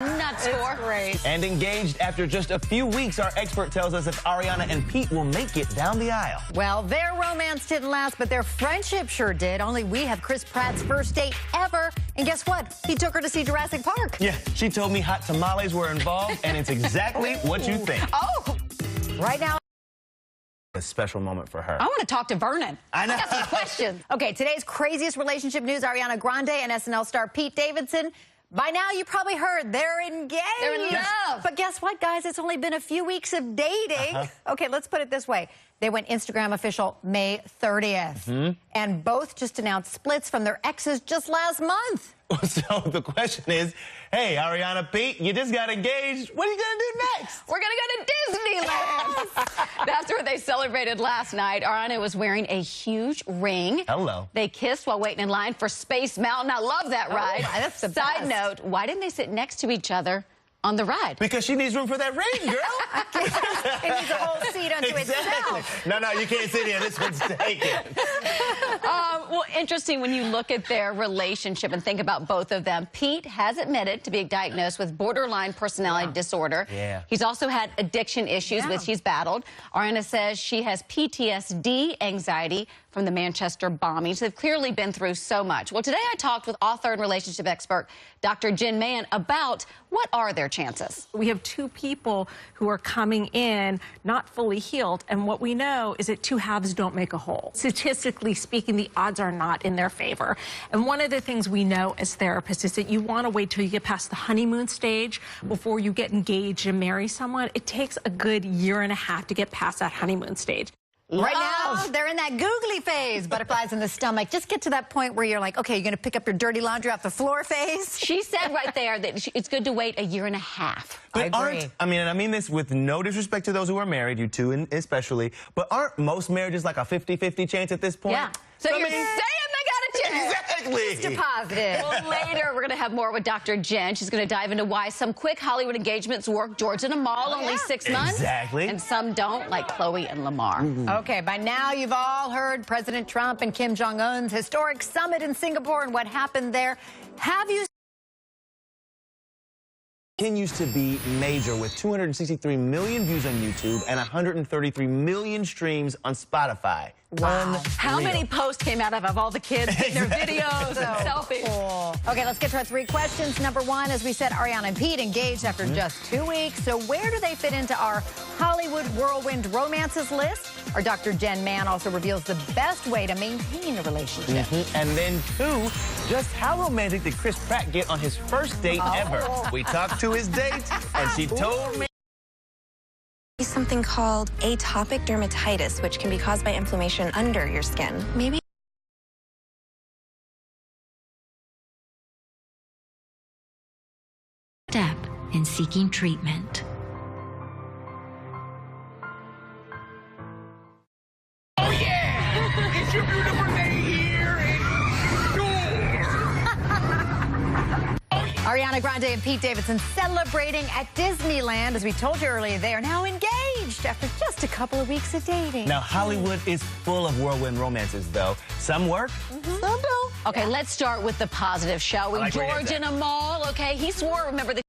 Nuts for. Great. And engaged after just a few weeks, our expert tells us if Ariana and Pete will make it down the aisle. Well, their romance didn't last, but their friendship sure did. Only we have Chris Pratt's first date ever. And guess what? He took her to see Jurassic Park. Yeah, she told me hot tamales were involved, and it's exactly what you think. Oh, right now. A special moment for her. I want to talk to Vernon. I know. Got some questions. Okay, today's craziest relationship news, Ariana Grande and SNL star Pete Davidson. By now, you probably heard they're engaged. They're in love. But guess what, guys? It's only been a few weeks of dating. Okay, let's put it this way. They went Instagram official May 30th. And both just announced splits from their exes just last month. So the question is, hey, Ariana, Pete, you just got engaged. What are you going to do next? We're going to go to Disneyland. That's where they celebrated last night. Ariana was wearing a huge ring. Hello. They kissed while waiting in line for Space Mountain. I love that ride. That's the Side best. note, why didn't they sit next to each other on the ride? Because she needs room for that ring, girl. It needs a whole seat unto itself. No, you can't sit here. This one's taken. Well, interesting when you look at their relationship and think about both of them. Pete has admitted to being diagnosed with borderline personality disorder. Yeah. He's also had addiction issues, which he's battled. Ariana says she has PTSD, anxiety from the Manchester bombings. They've clearly been through so much. Well, today I talked with author and relationship expert Dr. Jen Mann about what are their chances. We have two people who are coming in not fully healed, and what we know is that two halves don't make a whole. Statistically speaking, the odds are not in their favor. And one of the things we know as therapists is that you want to wait till you get past the honeymoon stage before you get engaged and marry someone. It takes a good year and a half to get past that honeymoon stage. Right now, they're in that googly phase, butterflies in the stomach. Just get to that point where you're like, okay, you're going to pick up your dirty laundry off the floor phase. She said right there that it's good to wait a year and a half. But I mean this with no disrespect to those who are married, you two especially, but aren't most marriages like a 50-50 chance at this point? Yeah. So you're saying they got a chance. Exactly. Just a positive. Well, later, we're going to have more with Dr. Jen. She's going to dive into why some quick Hollywood engagements work. George and Amal, only 6 months. Exactly. And some don't, like Chloe and Lamar. Okay, by now you've all heard President Trump and Kim Jong-un's historic summit in Singapore and what happened there. Have you Continues to be major with 263 million views on YouTube and 133 million streams on Spotify. Wow. How many posts came out of all the kids getting their videos and selfies? Cool. Okay, let's get to our 3 questions. Number 1, as we said, Ariana and Pete engaged after just 2 weeks. So where do they fit into our Hollywood whirlwind romances list? Our Dr. Jen Mann also reveals the best way to maintain a relationship. And then 2, just how romantic did Chris Pratt get on his first date ever? We talked to his date, and she told me. Something called atopic dermatitis, which can be caused by inflammation under your skin. Maybe step in seeking treatment. Oh yeah! It's your beautiful day here Ariana Grande and Pete Davidson celebrating at Disneyland. As we told you earlier, they are now engaged after just a couple of weeks of dating. Now, Hollywood is full of whirlwind romances, though. Some work, some don't. Okay, let's start with the positive, shall we? I like where you're George at. and Amal, okay? He swore, remember, the